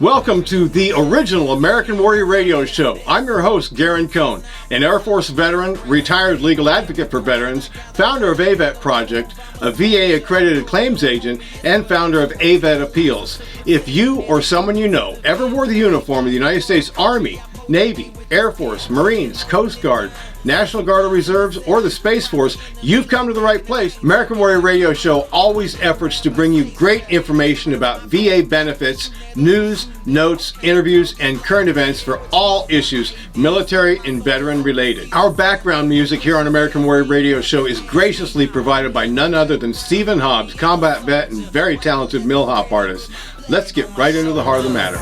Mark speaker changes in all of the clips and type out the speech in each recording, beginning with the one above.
Speaker 1: Welcome to the original American Warrior Radio Show. I'm your host, Garren, an Air Force veteran, retired legal advocate for veterans, founder of AVET Project, a VA accredited claims agent, and founder of AVET Appeals. If you or someone you know ever wore the uniform of the United States Army, Navy, Air Force, Marines, Coast Guard, National Guard or Reserves, or the Space Force, you've come to the right place. American Warrior Radio Show always efforts to bring you great information about VA benefits, news, notes, interviews, and current events for all issues, military and veteran related. Our background music here on American Warrior Radio Show is graciously provided by none other than Stephen Hobbs, combat vet and very talented mill hop artist. Let's get right into the heart of the matter.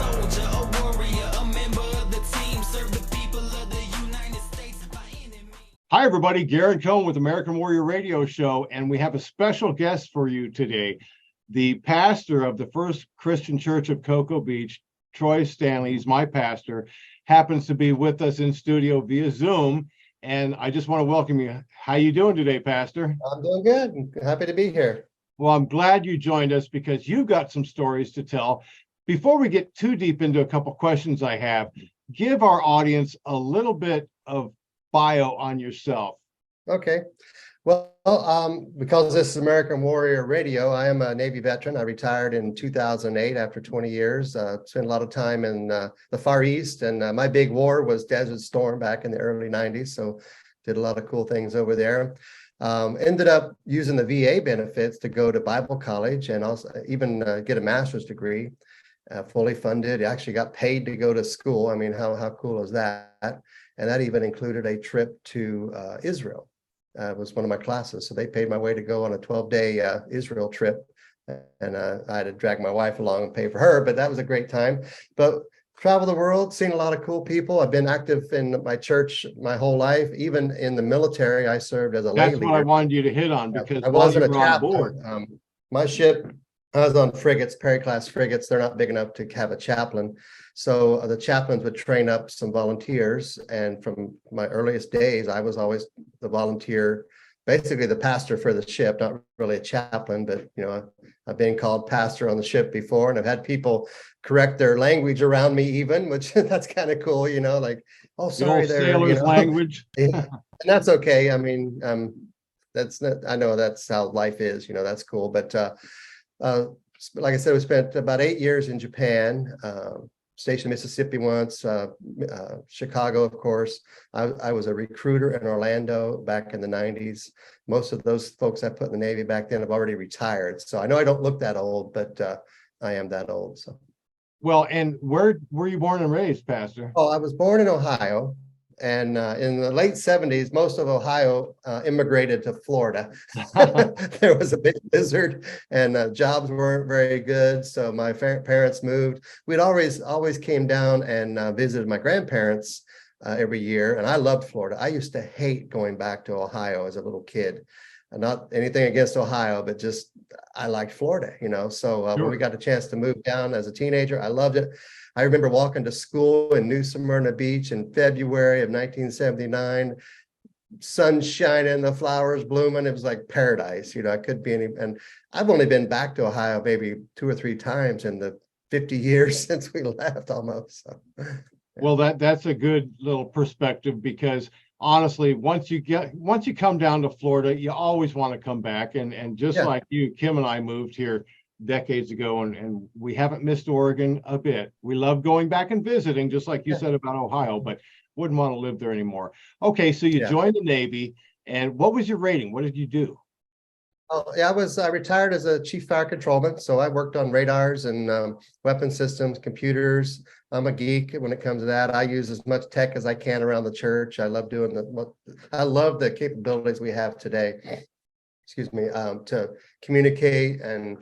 Speaker 1: Hi, everybody. Garren with American Warrior Radio Show, and we have a special guest for you today. The pastor of the First Christian Church of Cocoa Beach, Troy Stanley, he's my pastor, happens to be with us in studio via Zoom, and I just want to welcome you. How you doing today, Pastor?
Speaker 2: I'm doing good. I'm happy to be here.
Speaker 1: Well, I'm glad you joined us because you've got some stories to tell. Before we get too deep into a couple questions I have, give our audience a little bit of bio on yourself.
Speaker 2: Okay. Well, because this is American Warrior Radio, I am a Navy veteran. I retired in 2008 after 20 years. Spent a lot of time in the Far East, and my big war was Desert Storm back in the early 90s. So did a lot of cool things over there. Ended up using the VA benefits to go to Bible college and also even get a master's degree, fully funded. Actually got paid to go to school. I mean, how cool is that? And that even included a trip to Israel. It was one of my classes. So they paid my way to go on a 12-day Israel trip. And I had to drag my wife along and pay for her, but that was a great time. But travel the world, seen a lot of cool people. I've been active in my church my whole life. Even in the military, I served as a lay leader.
Speaker 1: That's what I wanted you to hit on, because
Speaker 2: I wasn't a chaplain. My ship, I was on frigates, Perry-class frigates. They're not big enough to have a chaplain. So the chaplains would train up some volunteers. And from my earliest days, I was always the volunteer, basically the pastor for the ship, not really a chaplain, but, you know, I've been called pastor on the ship before, and I've had people correct their language around me even, which that's kind of cool, you know, like, oh, sorry, there,
Speaker 1: sailor's language.
Speaker 2: And that's okay. I mean, that's not, I know that's how life is, you know, that's cool. But like I said, we spent about 8 years in Japan, stationed in Mississippi once, Chicago, of course. I was a recruiter in Orlando back in the 90s. Most of those folks I put in the Navy back then have already retired. So I know I don't look that old, but I am that old. So.
Speaker 1: Well, and where were you born and raised, Pastor?
Speaker 2: Oh, I was born in Ohio. And in the late 70s, most of Ohio immigrated to Florida. There was a big blizzard and jobs weren't very good. So my parents moved. We'd always came down and visited my grandparents every year. And I loved Florida. I used to hate going back to Ohio as a little kid. Not anything against Ohio, but just I liked Florida, you know. So
Speaker 1: Sure.
Speaker 2: When we got a chance to move down as a teenager, I loved it. I remember walking to school in New Smyrna Beach in February of 1979, sun shining, the flowers blooming. It was like paradise, you know. I could be and I've only been back to Ohio maybe 2 or 3 times in the 50 years since we left almost. So, yeah.
Speaker 1: Well, that's a good little perspective, because honestly, once you come down to Florida, you always want to come back. And just like you, Kim and I moved here decades ago, and we haven't missed Oregon a bit. We love going back and visiting, just like you said about Ohio, but wouldn't want to live there anymore. Okay, so you joined the Navy, and what was your rating? What did you do?
Speaker 2: Oh, yeah, I retired as a chief fire controlman, so I worked on radars and weapon systems, computers. I'm a geek when it comes to that. I use as much tech as I can around the church. I love I love the capabilities we have today. Excuse me, to communicate and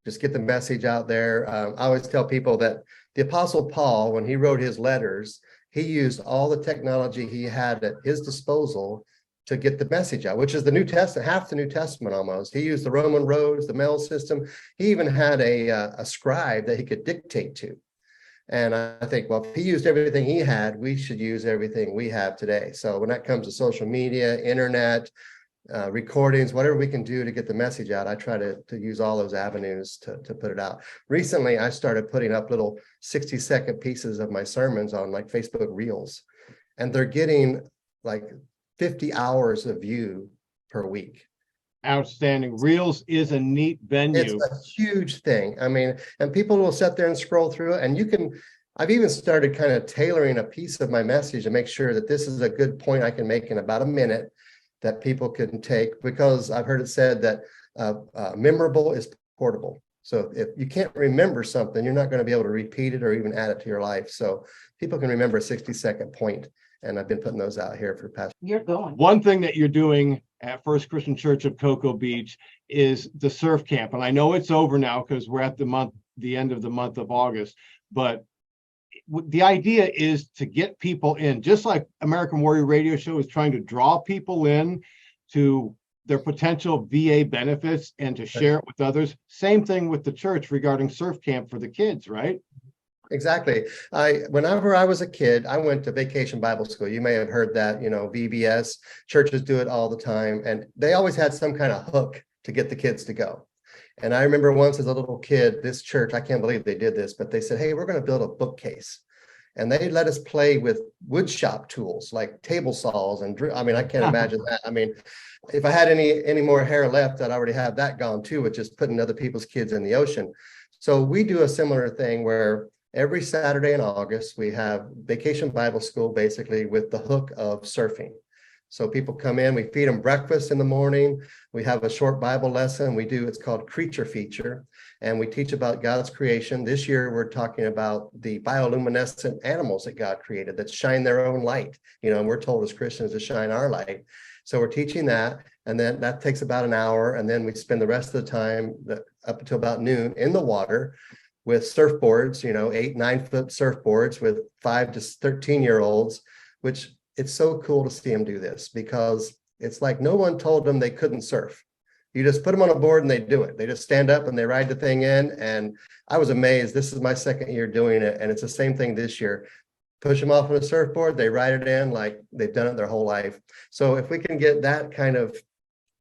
Speaker 2: just get the message out there. I always tell people that the Apostle Paul, when he wrote his letters, he used all the technology he had at his disposal to get the message out, which is the New Testament, half the New Testament almost. He used the Roman roads, the mail system. He even had a scribe that he could dictate to. And I think, well, if he used everything he had, we should use everything we have today. So when that comes to social media, internet, recordings, whatever we can do to get the message out. I try to use all those avenues to put it out. Recently, I started putting up little 60-second pieces of my sermons on like Facebook Reels, and they're getting like 50 hours of view per week.
Speaker 1: Outstanding. Reels is a neat venue.
Speaker 2: It's a huge thing. I mean, and people will sit there and scroll through it, and I've even started kind of tailoring a piece of my message to make sure that this is a good point I can make in about a minute that people can take, because I've heard it said that memorable is portable. So if you can't remember something, you're not going to be able to repeat it or even add it to your life. So people can remember a 60-second point. And I've been putting those out here for the past.
Speaker 3: You're going.
Speaker 1: One thing that you're doing at First Christian Church of Cocoa Beach is the surf camp. And I know it's over now because we're at the end of the month of August, but the idea is to get people in, just like American Warrior Radio Show is trying to draw people in to their potential VA benefits and to share it with others. Same thing with the church regarding surf camp for the kids, right?
Speaker 2: Exactly. Whenever I was a kid, I went to Vacation Bible School. You may have heard that, VBS, churches do it all the time. And they always had some kind of hook to get the kids to go. And I remember once as a little kid, this church, I can't believe they did this, but they said, hey, we're going to build a bookcase. And they let us play with wood shop tools like table saws and I can't imagine that. I mean, if I had any more hair left, I'd already have that gone too, which is putting other people's kids in the ocean. So we do a similar thing where every Saturday in August, we have Vacation Bible School, basically with the hook of surfing. So people come in, we feed them breakfast in the morning. We have a short Bible lesson. It's called Creature Feature, and we teach about God's creation. This year, we're talking about the bioluminescent animals that God created that shine their own light. And we're told as Christians to shine our light. So we're teaching that, and then that takes about an hour. And then we spend the rest of the time up until about noon in the water with surfboards, 8-9 foot surfboards with 5 to 13-year-olds, which it's so cool to see them do this, because it's like no one told them they couldn't surf. You just put them on a board and they do it. They just stand up and they ride the thing in. And I was amazed. This is my second year doing it. And it's the same thing this year. Push them off on a surfboard, they ride it in like they've done it their whole life. So if we can get that kind of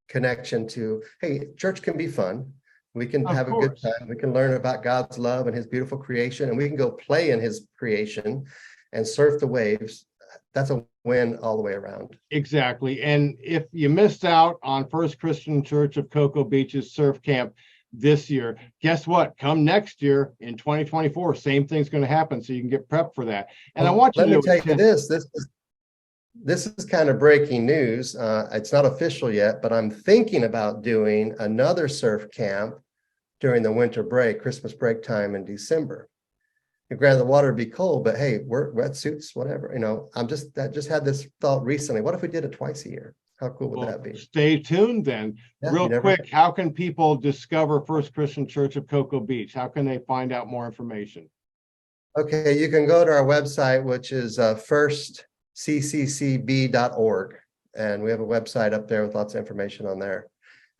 Speaker 2: connection to, hey, church can be fun. We can have a good time. We can learn about God's love and his beautiful creation, and we can go play in his creation and surf the waves. That's a win all the way around.
Speaker 1: Exactly. And if you missed out on First Christian Church of Cocoa Beach's surf camp this year, guess what? Come next year in 2024, same thing's going to happen. So you can get prepped for that. And I want you to
Speaker 2: tell you this. This is kind of breaking news. It's not official yet, but I'm thinking about doing another surf camp during the winter break, Christmas break time in December. Granted, the water would be cold, but hey, wetsuits, whatever. I just had this thought recently. What if we did it twice a year? How cool would that be?
Speaker 1: Stay tuned then. Yeah, real quick, how can people discover First Christian Church of Cocoa Beach? How can they find out more information?
Speaker 2: Okay, you can go to our website, which is firstcccb.org. And we have a website up there with lots of information on there.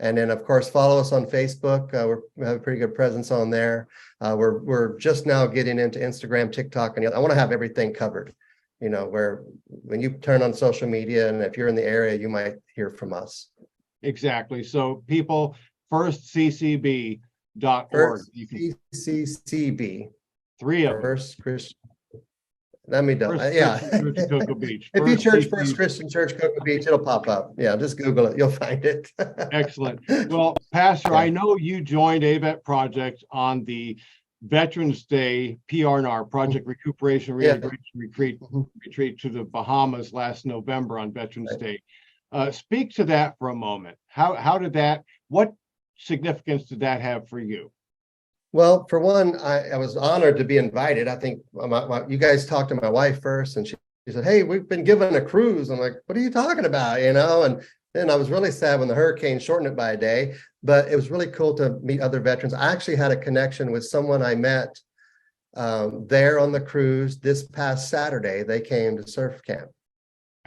Speaker 2: And then, of course, follow us on Facebook. We have a pretty good presence on there. We're just now getting into Instagram, TikTok, and I want to have everything covered. Where when you turn on social media, and if you're in the area, you might hear from us.
Speaker 1: Exactly. So people, firstccb.org.
Speaker 2: FirstCCB.
Speaker 1: 3 of them.
Speaker 2: First Christian. Let me know.
Speaker 1: Yeah. Cocoa Beach.
Speaker 2: If you search First Christian Church Cocoa Beach, it'll pop up. Yeah, just Google it. You'll find it.
Speaker 1: Excellent. Well, Pastor, I know you joined AVET Project on the Veterans Day PRNR, Project Recuperation Reintegration Retreat to the Bahamas last November on Veterans Day. Speak to that for a moment. What significance did that have for you?
Speaker 2: Well, for one, I was honored to be invited. I think you guys talked to my wife first, and she said, hey, we've been given a cruise. I'm like, what are you talking about? And then I was really sad when the hurricane shortened it by a day, but it was really cool to meet other veterans. I actually had a connection with someone I met there on the cruise this past Saturday. They came to surf camp.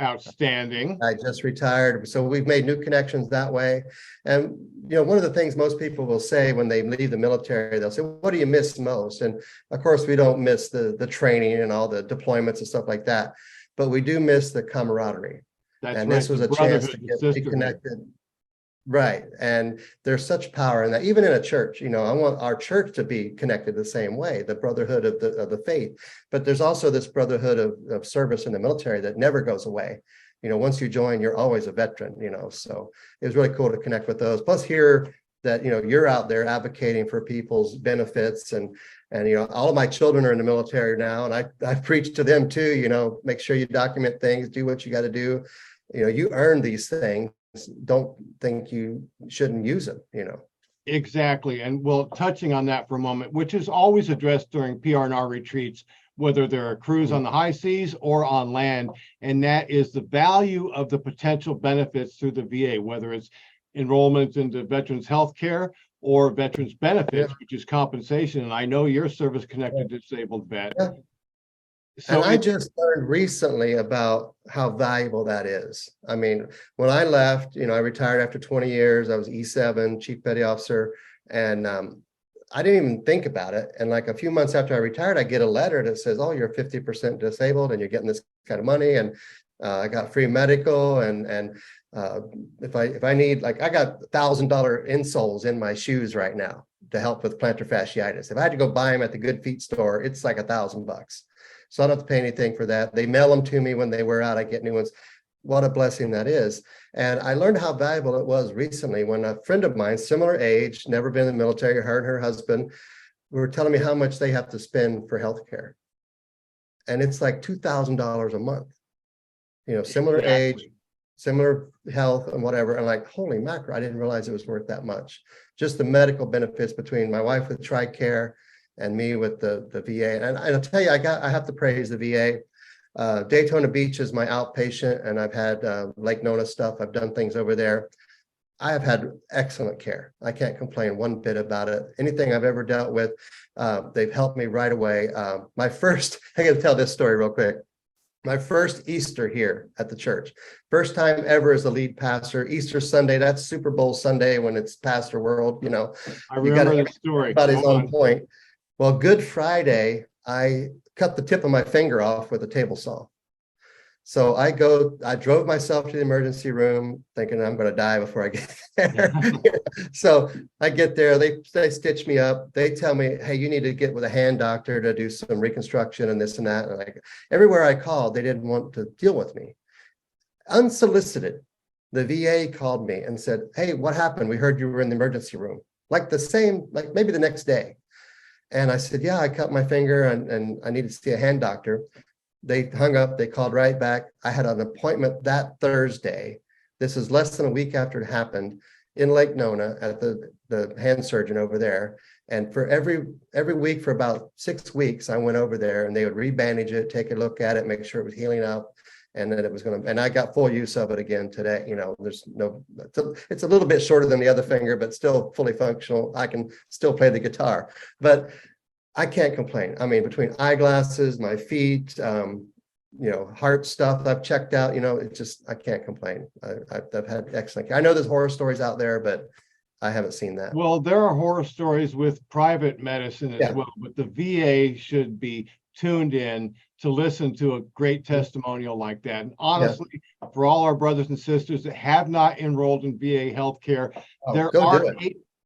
Speaker 1: Outstanding.
Speaker 2: I just retired. So we've made new connections that way. And, one of the things most people will say when they leave the military, they'll say, what do you miss most? And of course, we don't miss the training and all the deployments and stuff like that, but we do miss the camaraderie.
Speaker 1: That's
Speaker 2: and
Speaker 1: right.
Speaker 2: This was a chance to get reconnected. Right. And there's such power in that, even in a church. I want our church to be connected the same way, the brotherhood of the faith. But there's also this brotherhood of service in the military that never goes away. Once you join, you're always a veteran, so it was really cool to connect with those. Plus hear that, you're out there advocating for people's benefits, and all of my children are in the military now, and I preach to them too, make sure you document things, do what you got to do. You earn these things. Don't think you shouldn't use them,
Speaker 1: Exactly. And well, touching on that for a moment, which is always addressed during PR&R retreats, whether they're a cruise on the high seas or on land, and that is the value of the potential benefits through the VA, whether it's enrollment into veterans health care or veterans benefits, which is compensation. And I know you're service-connected disabled vet.
Speaker 2: Yeah. So I just learned recently about how valuable that is. I mean, when I left, I retired after 20 years. I was E7, Chief Petty Officer, and I didn't even think about it. And like a few months after I retired, I get a letter that says, "Oh, you're 50% disabled, and you're getting this kind of money." And I got free medical, and if I need, like, I got $1,000 insoles in my shoes right now to help with plantar fasciitis. If I had to go buy them at the Good Feet store, it's like $1,000. So I don't have to pay anything for that. They mail them to me when they wear out. I get new ones. What a blessing that is. And I learned how valuable it was recently when a friend of mine, similar age, never been in the military, her and her husband, were telling me how much they have to spend for healthcare. And it's like $2,000 a month. Similar age, similar health and whatever. And like, holy mackerel, I didn't realize it was worth that much. Just the medical benefits between my wife with TRICARE and me with the VA. And I'll tell you, I have to praise the VA. Daytona Beach is my outpatient, and I've had Lake Nona stuff. I've done things over there. I have had excellent care. I can't complain one bit about it. Anything I've ever dealt with, they've helped me right away. I got to tell this story real quick. My first Easter here at the church, first time ever as the lead pastor. Easter Sunday, that's Super Bowl Sunday when it's Pastor World.
Speaker 1: I remember the story.
Speaker 2: Everybody's on point. Well, Good Friday, I cut the tip of my finger off with a table saw. So I drove myself to the emergency room thinking I'm going to die before I get there. So I get there, they stitch me up. They tell me, "Hey, you need to get with a hand doctor to do some reconstruction and this and that." And everywhere I called, they didn't want to deal with me. Unsolicited, the VA called me and said, "Hey, what happened? We heard you were in the emergency room." Like maybe the next day. And I said, "Yeah, I cut my finger and I needed to see a hand doctor." They hung up, they called right back. I had an appointment that Thursday. This is less than a week after it happened, in Lake Nona at the hand surgeon over there. And for every week for about 6 weeks, I went over there and they would rebandage it, take a look at it, make sure it was healing up. And then and I got full use of it again today. It's a little bit shorter than the other finger, but still fully functional. I can still play the guitar, but I can't complain. I mean, between eyeglasses, my feet, heart stuff I've checked out, it's just, I can't complain. I've had excellent care. I know there's horror stories out there, but I haven't seen that.
Speaker 1: Well, there are horror stories with private medicine as well, but the VA should be tuned in to listen to a great testimonial like that. And honestly, for all our brothers and sisters that have not enrolled in VA healthcare, there are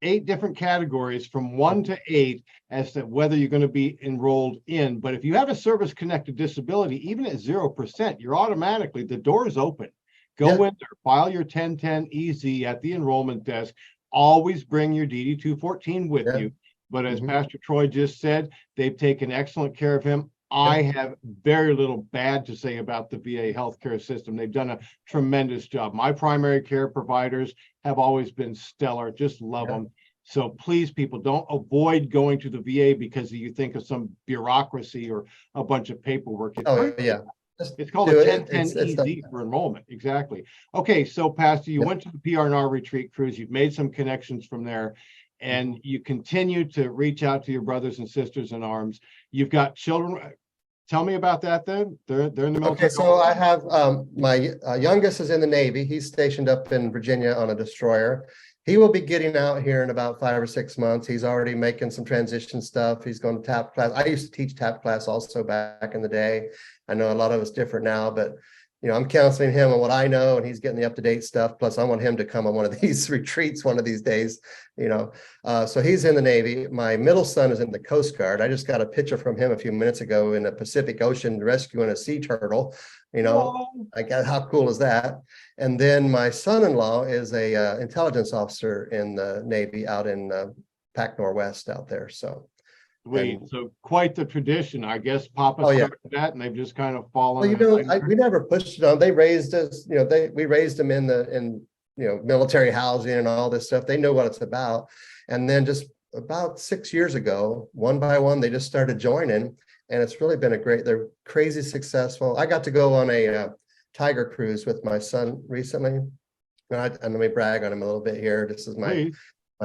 Speaker 1: eight different categories from 1 to 8 as to whether you're going to be enrolled in. But if you have a service-connected disability, even at 0%, you're automatically, the door is open. Go in there, file your 1010 EZ at the enrollment desk. Always bring your DD 214 with you. But as Pastor Troy just said, they've taken excellent care of him. I have very little bad to say about the VA healthcare system. They've done a tremendous job. My primary care providers have always been stellar. Just love them. So please, people, don't avoid going to the VA because you think of some bureaucracy or a bunch of paperwork. It's called a 1010 EZ for enrollment. Exactly. Okay, so Pastor, you went to the PR&R retreat cruise. You've made some connections from there. And you continue to reach out to your brothers and sisters in arms. You've got children. Tell me about that then. They're in the military.
Speaker 2: Okay, so I have my youngest is in the Navy. He's stationed up in Virginia on a destroyer. He will be getting out here in about 5 or 6 months. He's already making some transition stuff. He's going to TAP class. I used to teach TAP class also back in the day. I know a lot of it's different now, but I'm counseling him on what I know, and he's getting the up-to-date stuff. Plus, I want him to come on one of these retreats one of these days, So he's in the Navy. My middle son is in the Coast Guard. I just got a picture from him a few minutes ago in the Pacific Ocean rescuing a sea turtle.
Speaker 1: Whoa.
Speaker 2: How cool is that? And then my son-in-law is a intelligence officer in the Navy out in Pac Northwest out there. So.
Speaker 1: So quite the tradition, I guess. Papa started that, and they've just kind of fallen.
Speaker 2: Well, we never pushed it on. They raised us, we raised them in military housing and all this stuff. They know what it's about. And then just about 6 years ago, one by one, they just started joining, and it's really been they're crazy successful. I got to go on a Tiger cruise with my son recently, and let me brag on him a little bit here. This is my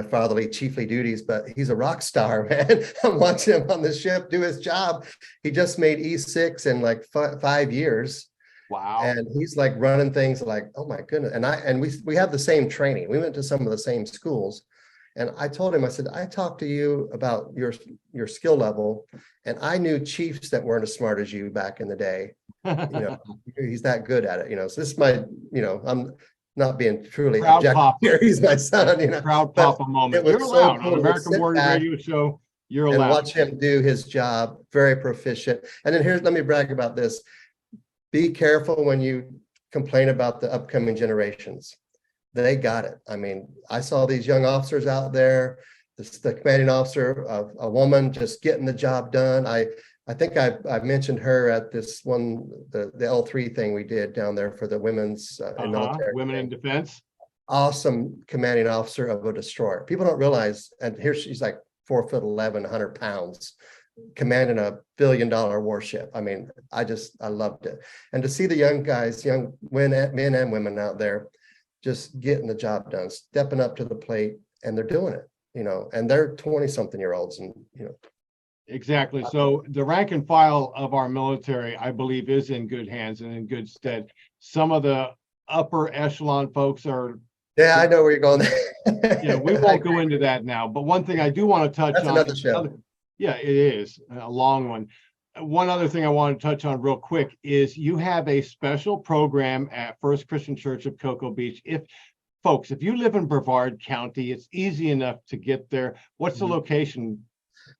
Speaker 2: fatherly chiefly duties, but he's a rock star, man. I'm watching him on the ship do his job. He just made E6 in like 5 years.
Speaker 1: Wow.
Speaker 2: And he's like running things like, oh my goodness. And we have the same training. We went to some of the same schools. And I told him, I said, I talked to you about your skill level, and I knew chiefs that weren't as smart as you back in the day. He's that good at it, so this is my, I'm not being truly objective here. He's my son,
Speaker 1: Proud papa moment. You're allowed on American Warrior Radio Show. You're allowed.
Speaker 2: And watch him do his job, very proficient. And then let me brag about this. Be careful when you complain about the upcoming generations. They got it. I mean, I saw these young officers out there, the commanding officer, a woman just getting the job done. I think I mentioned her at this one, the L3 thing we did down there for the women's military.
Speaker 1: Women in defense.
Speaker 2: Awesome commanding officer of a destroyer. People don't realize, and here she's like 4'11", 100 pounds, commanding a $1 billion warship. I mean, I loved it. And to see the young guys, young men and women out there just getting the job done, stepping up to the plate, and they're doing it, and they're 20-something-year-olds, and
Speaker 1: Exactly. So the rank and file of our military, I believe, is in good hands and in good stead. Some of the upper echelon folks are.
Speaker 2: Yeah, I know where you're going.
Speaker 1: We won't go into that now. But one thing I do want to touch on.
Speaker 2: Another show.
Speaker 1: Yeah, it is a long one. One other thing I want to touch on real quick is you have a special program at First Christian Church of Cocoa Beach. If you live in Brevard County, it's easy enough to get there. What's the location?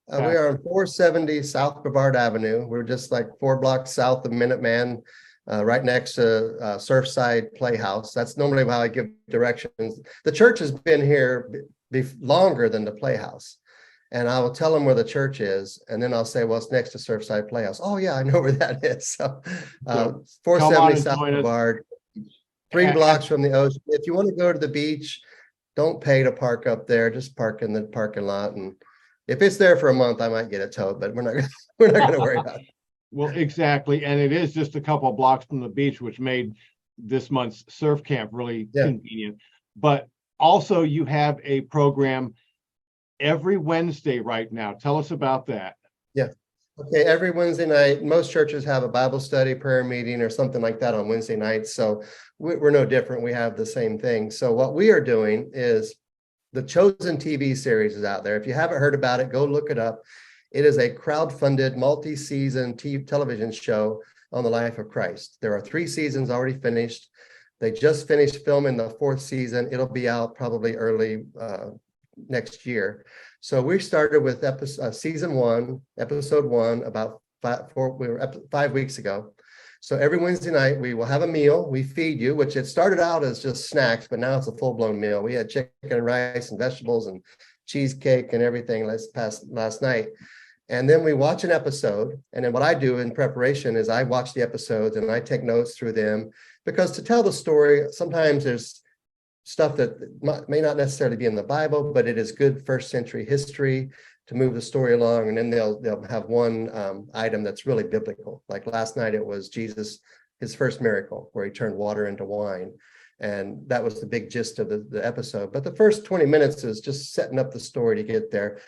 Speaker 2: We are on 470 South Brevard Avenue. We're just like 4 blocks south of Minuteman, right next to Surfside Playhouse. That's normally how I give directions. The church has been here longer than the Playhouse. And I will tell them where the church is, and then I'll say, well, it's next to Surfside Playhouse. Oh, yeah, I know where that is. So 470 South Brevard, 3 blocks from the ocean. If you want to go to the beach, don't pay to park up there. Just park in the parking lot, and if it's there for a month, I might get it towed, but we're not going to worry about it.
Speaker 1: Well, exactly. And it is just a couple of blocks from the beach, which made this month's surf camp really convenient. But also you have a program every Wednesday right now. Tell us about that.
Speaker 2: Yeah. Okay. Every Wednesday night, most churches have a Bible study, prayer meeting, or something like that on Wednesday nights. So we're no different. We have the same thing. So what we are doing is the Chosen TV series is out there. If you haven't heard about it, go look it up. It is a crowd-funded, multi-season television show on the life of Christ. There are 3 seasons already finished. They just finished filming the 4th season. It'll be out probably early next year. So we started with season 1, episode 1, about 5 weeks ago. So every Wednesday night, we will have a meal. We feed you, which it started out as just snacks, but now it's a full-blown meal. We had chicken and rice and vegetables and cheesecake and everything last night. And then we watch an episode. And then what I do in preparation is I watch the episodes and I take notes through them, because to tell the story, sometimes there's stuff that may not necessarily be in the Bible, but it is good first century history to move the story along. And then they'll have one item that's really biblical. Like last night, it was Jesus, his first miracle, where he turned water into wine. And that was the big gist of the episode. But the first 20 minutes is just setting up the story to get there.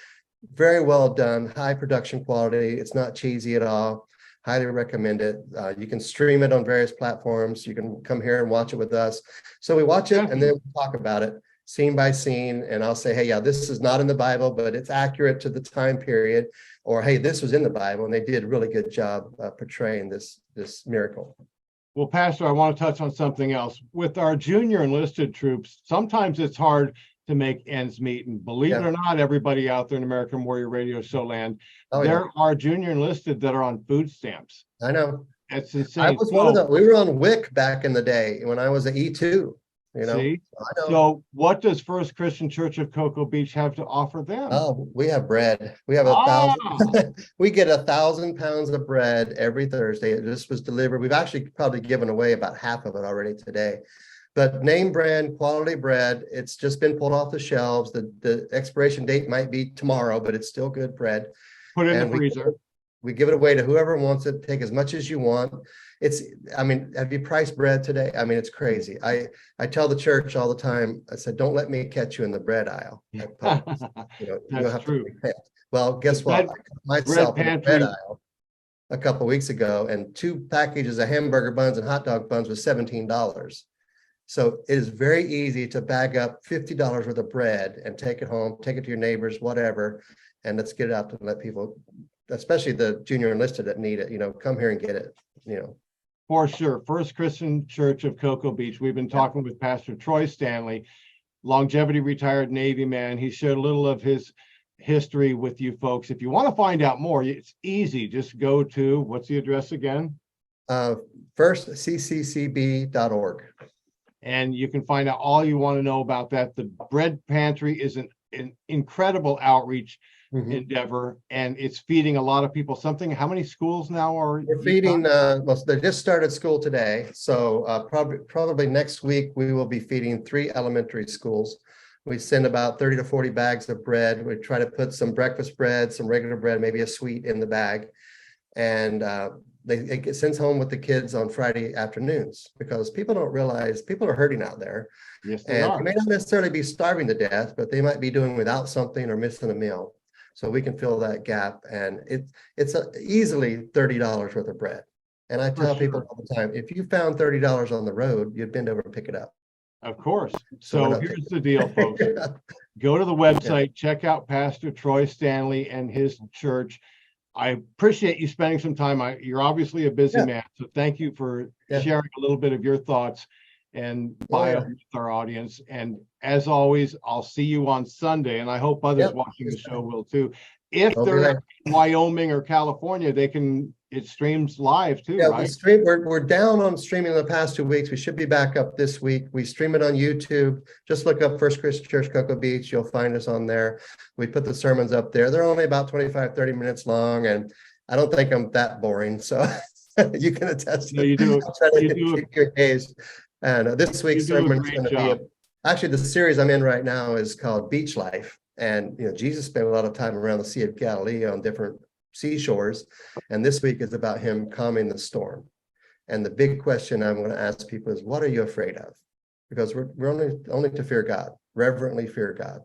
Speaker 2: Very well done, high production quality. It's not cheesy at all. Highly recommend it. You can stream it on various platforms. You can come here and watch it with us. So we watch it and then we talk about it scene by scene. And I'll say, hey, yeah, this is not in the Bible, but it's accurate to the time period. Or, hey, this was in the Bible and they did a really good job portraying this miracle.
Speaker 1: Well, Pastor, I want to touch on something else. With our junior enlisted troops, sometimes it's hard to make ends meet. And believe it or not, everybody out there in American Warrior Radio Show land, there are junior enlisted that are on food stamps.
Speaker 2: I know.
Speaker 1: It's insane.
Speaker 2: I was one of them. We were on WIC back in the day when I was at E2. You know,
Speaker 1: see? So what does First Christian Church of Cocoa Beach have to offer them?
Speaker 2: Oh, we have bread. We have 1,000. We get 1,000 pounds of bread every Thursday. It just was delivered. We've actually probably given away about half of it already today. But name brand, quality bread. It's just been pulled off the shelves. The expiration date might be tomorrow, but it's still good bread.
Speaker 1: Put it in the freezer.
Speaker 2: We give it away to whoever wants it. Take as much as you want. I mean, have you priced bread today? I mean, it's crazy. I tell the church all the time, I said, don't let me catch you in the bread aisle. You don't have to repent. Well, guess what? I caught myself in the bread aisle a couple of weeks ago, and 2 packages of hamburger buns and hot dog buns was $17. So it is very easy to bag up $50 worth of bread and take it home, take it to your neighbors, whatever, and let's get it out and let people, especially the junior enlisted that need it, come here and get it,
Speaker 1: For sure. First Christian Church of Cocoa Beach. We've been talking with Pastor Troy Stanley, longevity retired Navy man. He shared a little of his history with you folks. If you want to find out more, it's easy. Just go to, what's the address again?
Speaker 2: firstcccb.org.
Speaker 1: And you can find out all you want to know about that. The bread pantry is an incredible outreach endeavor, and it's feeding a lot of people. How many schools now are
Speaker 2: we're feeding? Well, they just started school today, so probably next week we will be feeding 3 elementary schools. We send about 30 to 40 bags of bread. We try to put some breakfast bread, some regular bread, maybe a sweet in the bag, and it sends home with the kids on Friday afternoons, because people don't realize people are hurting out there.
Speaker 1: Yes, they are.
Speaker 2: They may not necessarily be starving to death, but they might be doing without something or missing a meal. So we can fill that gap, and it's easily $30 worth of bread. And I tell people all the time, if you found $30 on the road, you'd bend over and pick it up.
Speaker 1: Of course. So here's the deal, folks. Go to the website, check out Pastor Troy Stanley and his church. I appreciate you spending some time. You're obviously a busy man, so thank you for sharing a little bit of your thoughts and bio with our audience. And as always, I'll see you on Sunday, and I hope others watching the show will too. If they're in Wyoming or California, it streams live too, right?
Speaker 2: We're down on streaming the past 2 weeks. We should be back up this week. We stream it on YouTube. Just look up First Christian Church Cocoa Beach. You'll find us on there. We put the sermons up there. They're only about 25, 30 minutes long, and I don't think I'm that boring. So you can attest.
Speaker 1: No, you do.
Speaker 2: Your days. And this week's sermon is going to be actually the series I'm in right now is called Beach Life. And Jesus spent a lot of time around the Sea of Galilee on different seashores, and this week is about him calming the storm. And the big question I'm going to ask people is, what are you afraid of? Because we're only to fear God, reverently fear God.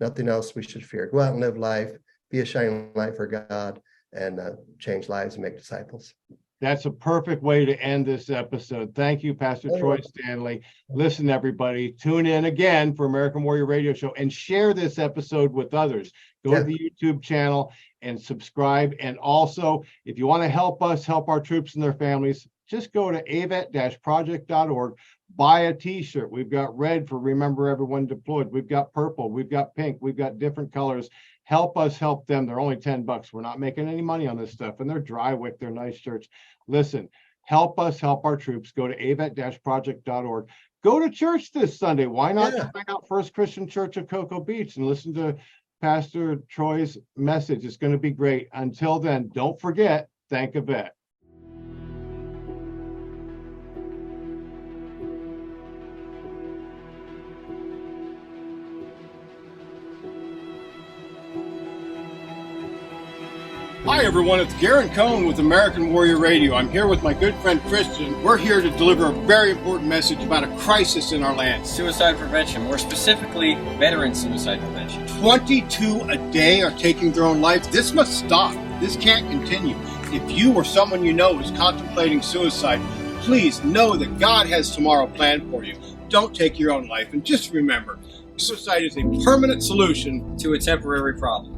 Speaker 2: Nothing else we should fear. Go out and live life, be a shining light for God, and change lives and make disciples.
Speaker 1: That's a perfect way to end this episode. Thank you, Pastor Troy Stanley. Listen, everybody, tune in again for American Warrior Radio Show and share this episode with others. Go to the YouTube channel and subscribe. And also, if you want to help us help our troops and their families, just go to AVET-project.org, buy a t-shirt. We've got red for Remember Everyone Deployed. We've got purple. We've got pink. We've got different colors. Help us help them. They're only $10. We're not making any money on this stuff, and they're dry wick. They're nice shirts. Listen, help us help our troops. Go to AVET-project.org. Go to church this Sunday. Why not check out First Christian Church of Cocoa Beach and listen to Pastor Troy's message? It's going to be great. Until then, don't forget, thank AVET. Hi everyone, it's Garren Cohn with American Warrior Radio. I'm here with my good friend Christian. We're here to deliver a very important message about a crisis in our land.
Speaker 3: Suicide prevention, more specifically, veteran suicide prevention.
Speaker 1: 22 a day are taking their own lives. This must stop. This can't continue. If you or someone you know is contemplating suicide, please know that God has tomorrow planned for you. Don't take your own life. And just remember, suicide is a permanent solution
Speaker 3: to a temporary problem.